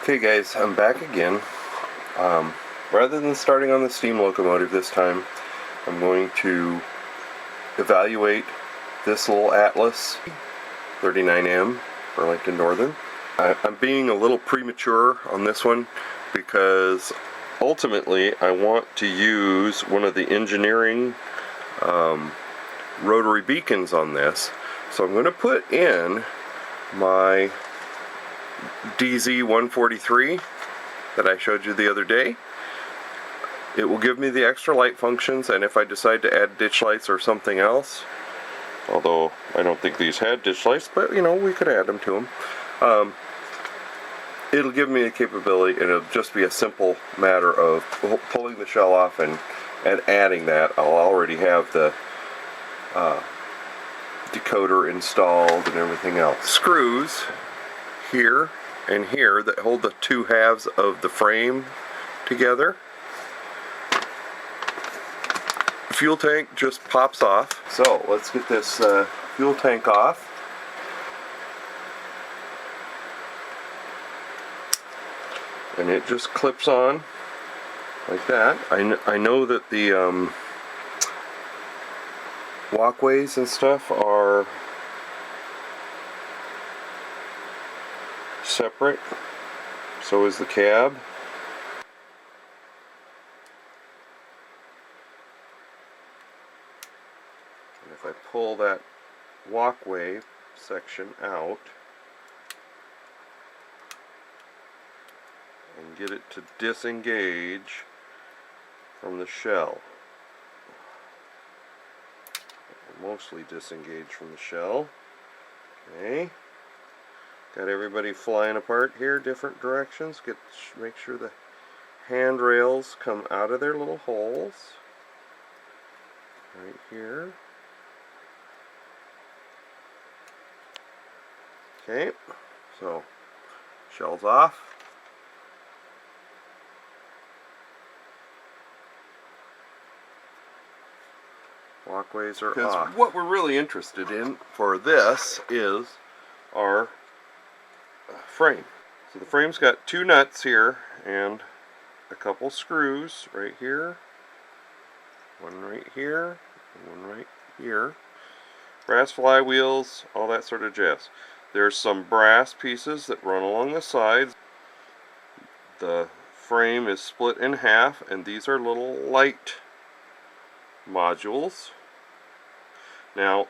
Okay guys, I'm back again. Rather than starting on the steam locomotive this time, I'm going to evaluate this little Atlas 39M Burlington Northern. I'm being a little premature on this one because ultimately I want to use one of the engineering rotary beacons on this. So I'm going to put in my DZ143 that I showed you the other day. It will give me the extra light functions, and if I decide to add ditch lights or something else, although I don't think these had ditch lights, but you know, we could add them to them. It'll give me the capability, and it'll just be a simple matter of pulling the shell off and adding that. I'll already have the decoder installed and everything else. Screws here and here that hold the two halves of the frame together. Fuel tank just pops off. So let's get this fuel tank off. And it just clips on like that. I know that the walkways and stuff are separate. So is the cab. And if I pull that walkway section out and get it to disengage from the shell. Mostly disengage from the shell. Okay. Got everybody flying apart here, different directions. Make sure the handrails come out of their little holes. Right here. Okay. So, shell's off. Walkways are off. What we're really interested in for this is our frame. So the frame's got two nuts here and a couple screws right here, one right here, and one right here. Brass flywheels, all that sort of jazz. There's some brass pieces that run along the sides. The frame is split in half, and these are little light modules. Now,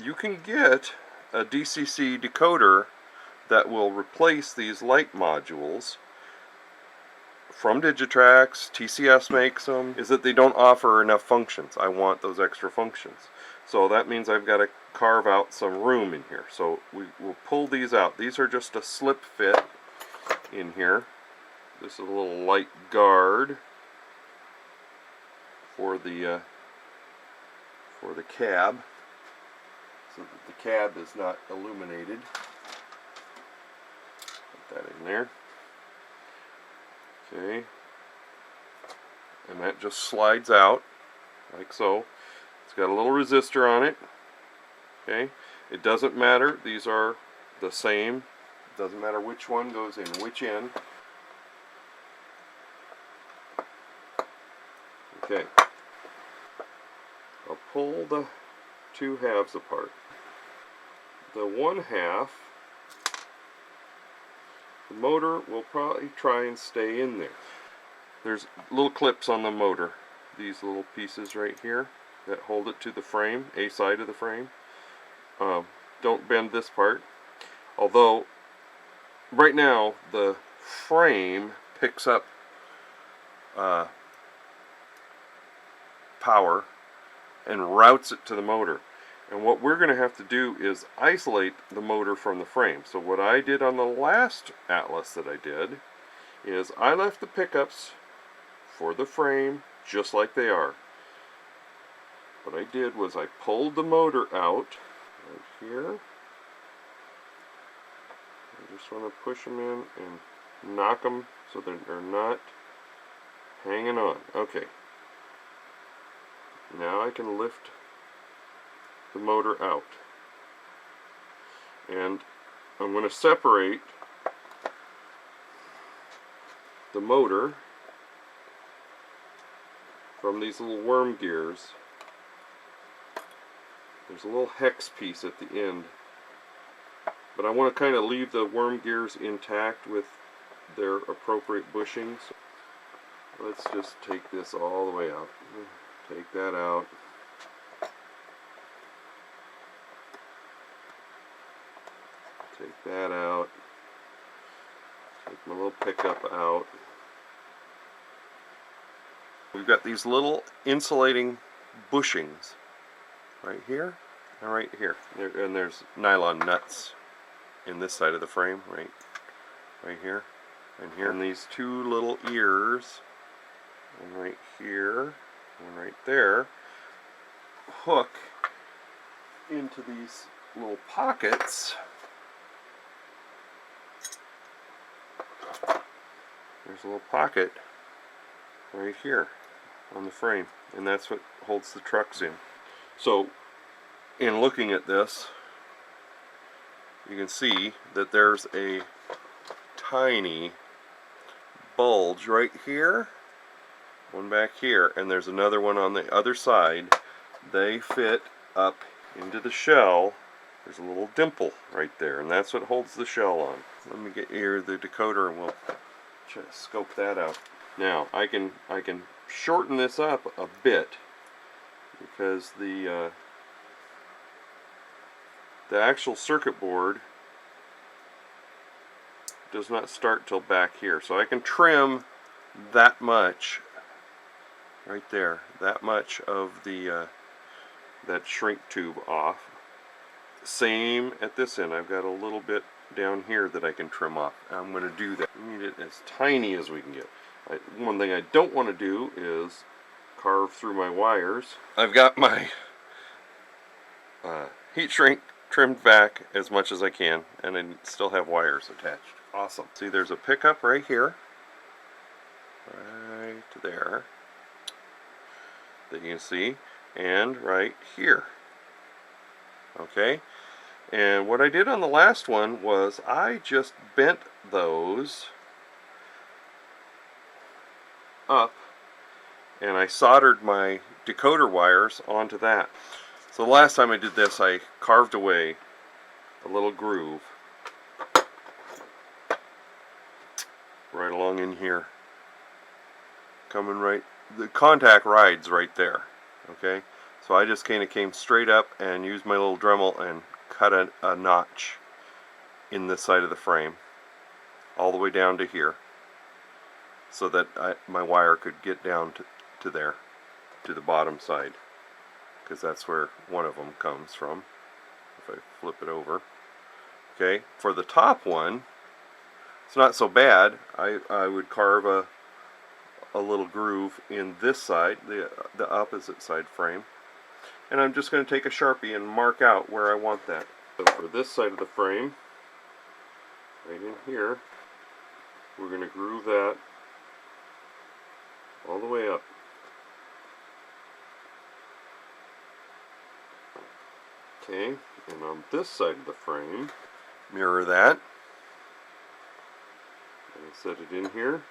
you can get a DCC decoder that will replace these light modules from Digitrax. TCS makes them. Is that they don't offer enough functions. I want those extra functions. So that means I've got to carve out some room in here. So we will pull these out. These are just a slip fit in here. This is a little light guard for the cab, so that the cab is not illuminated. Put that in there. Okay. And that just slides out like so. It's got a little resistor on it. Okay. It doesn't matter. These are the same. It doesn't matter which one goes in which end. Okay. I'll pull the two halves apart. The one half, the motor will probably try and stay in there. There's little clips on the motor, these little pieces right here that hold it to the frame, a side of the frame. Don't bend this part. Although, right now, the frame picks up power and routes it to the motor. And what we're going to have to do is isolate the motor from the frame. So what I did on the last Atlas that I did is I left the pickups for the frame just like they are. What I did was I pulled the motor out right here. I just want to push them in and knock them so that they're not hanging on. Okay. Now I can lift the motor out. And I'm going to separate the motor from these little worm gears. There's a little hex piece at the end, but I want to kind of leave the worm gears intact with their appropriate bushings. Let's just take this all the way out. Take that out. Take that out. Take my little pickup out. We've got these little insulating bushings right here and right here. And there's nylon nuts in this side of the frame, right here and here. And these two little ears, one right here, one right there, hook into these little pockets. There's a little pocket right here on the frame, and that's what holds the trucks in. So in looking at this, you can see that there's a tiny bulge right here, one back here, and there's another one on the other side. They fit up into the shell. There's a little dimple right there, and that's what holds the shell on. Let me get here the decoder and we'll scope that out. Now I can shorten this up a bit because the actual circuit board does not start till back here, so I can trim that much right there, that much of the that shrink tube off. Same at this end. I've got a little bit down here that I can trim off. I'm going to do that. We need it as tiny as we can get. One thing I don't want to do is carve through my wires. I've got my heat shrink trimmed back as much as I can, and I still have wires attached. Awesome. See, there's a pickup right here, right there, that you can see, and right here. Okay, and what I did on the last one was I just bent those up and I soldered my decoder wires onto that. So the last time I did this, I carved away a little groove right along in here, coming right, the contact rides right there. Okay, so I just kind of came straight up and used my little Dremel and cut a notch in this side of the frame all the way down to here, so that my wire could get down to there, to the bottom side, because that's where one of them comes from if I flip it over. Okay, for the top one, it's not so bad. I would carve a little groove in this side, the opposite side frame, and I'm just going to take a Sharpie and mark out where I want that. So for this side of the frame, right in here, we're going to groove that all the way up. Okay, and on this side of the frame, mirror that. And set it in here.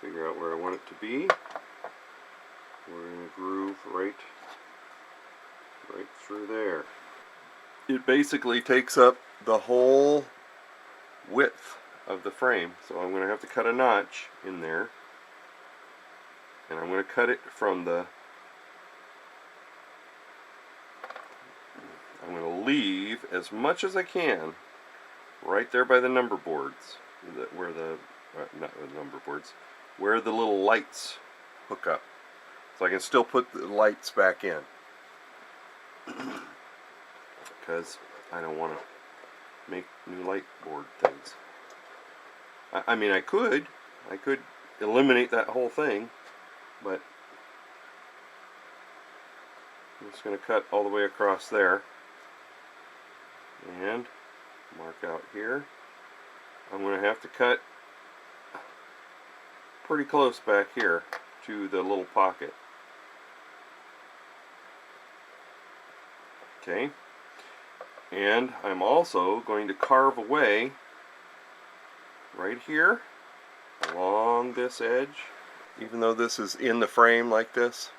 Figure out where I want it to be. We're going to groove right through there. It basically takes up the whole width of the frame, so I'm going to have to cut a notch in there, and I'm going to cut it from the, I'm going to leave as much as I can right there by the number boards, where the, not the number boards, where the little lights hook up, so I can still put the lights back in, because I don't want to make new light board things. I mean, I could eliminate that whole thing, but I'm just going to cut all the way across there and mark out here. I'm going to have to cut pretty close back here to the little pocket. Okay, and I'm also going to carve away right here along this edge. Even though this is in the frame like this,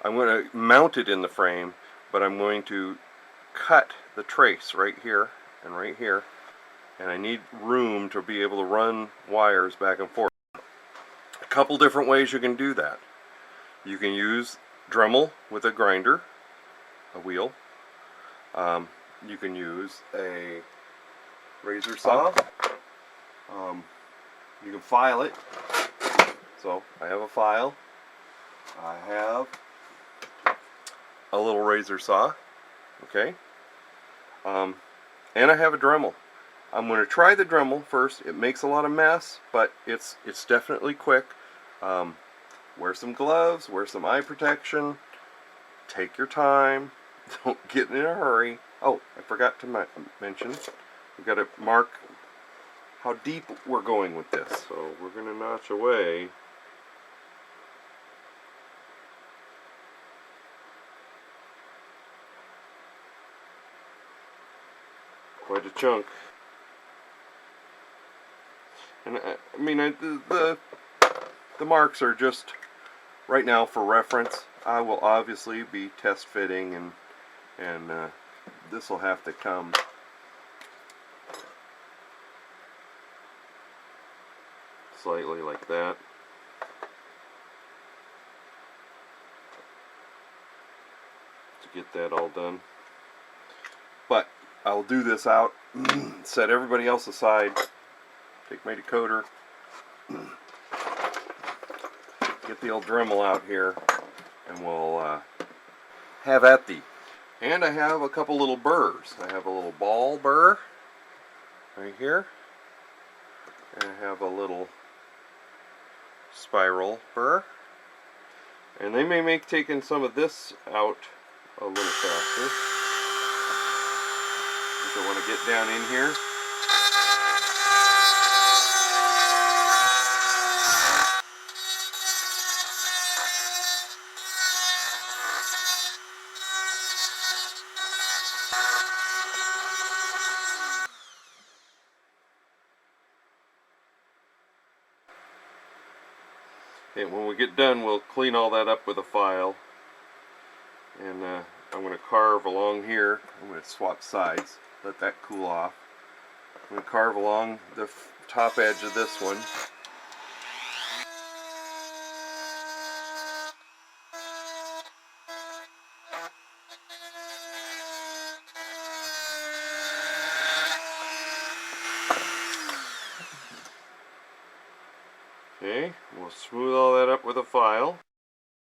I'm going to mount it in the frame, but I'm going to cut the trace right here and right here, and I need room to be able to run wires back and forth. A couple different ways you can do that. You can use Dremel with a grinder, a wheel. You can use a razor saw. You can file it. So I have a file. I have a little razor saw. Okay. And I have a Dremel. I'm going to try the Dremel first. It makes a lot of mess, but it's definitely quick. Wear some gloves, wear some eye protection, take your time, don't get in a hurry. Oh, I forgot to mention, we've got to mark how deep we're going with this. So we're going to notch away quite a chunk. And I mean, the marks are just right now for reference. I will obviously be test fitting, and this will have to come slightly like that. To get that all done. But I'll do this out, set everybody else aside, take my decoder, get the old Dremel out here, and we'll have at thee. And I have a couple little burrs. I have a little ball burr right here, and I have a little spiral burr. And they may make taking some of this out a little faster. If I want to get down in here. And when we get done, we'll clean all that up with a file. And I'm going to carve along here. I'm going to swap sides, let that cool off. I'm going to carve along the top edge of this one. Okay, we'll smooth all that up with a file.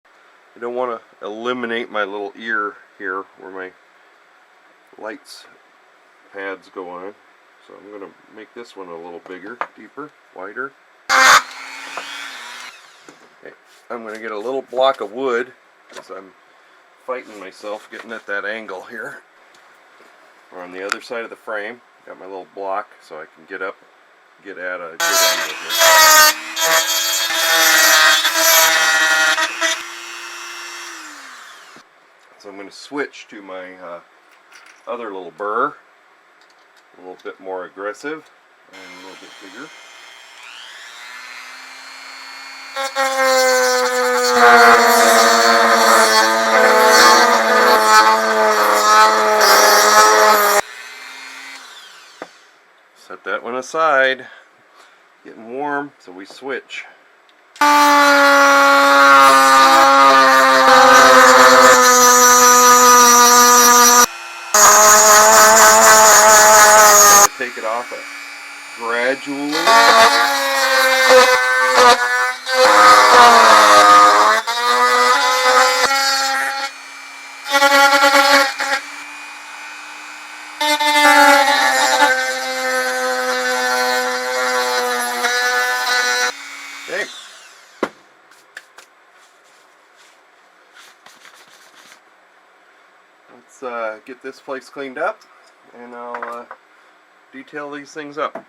I don't want to eliminate my little ear here where my lights pads go on. So I'm going to make this one a little bigger, deeper, wider. Okay, I'm going to get a little block of wood because I'm fighting myself getting at that angle here. We're on the other side of the frame. Got my little block so I can get up, get at a good angle here. So I'm going to switch to my other little burr, a little bit more aggressive and a little bit bigger. Set that one aside. Getting warm, so we switch. Take it off it gradually. Okay. Let's get this place cleaned up, and I'll detail these things up.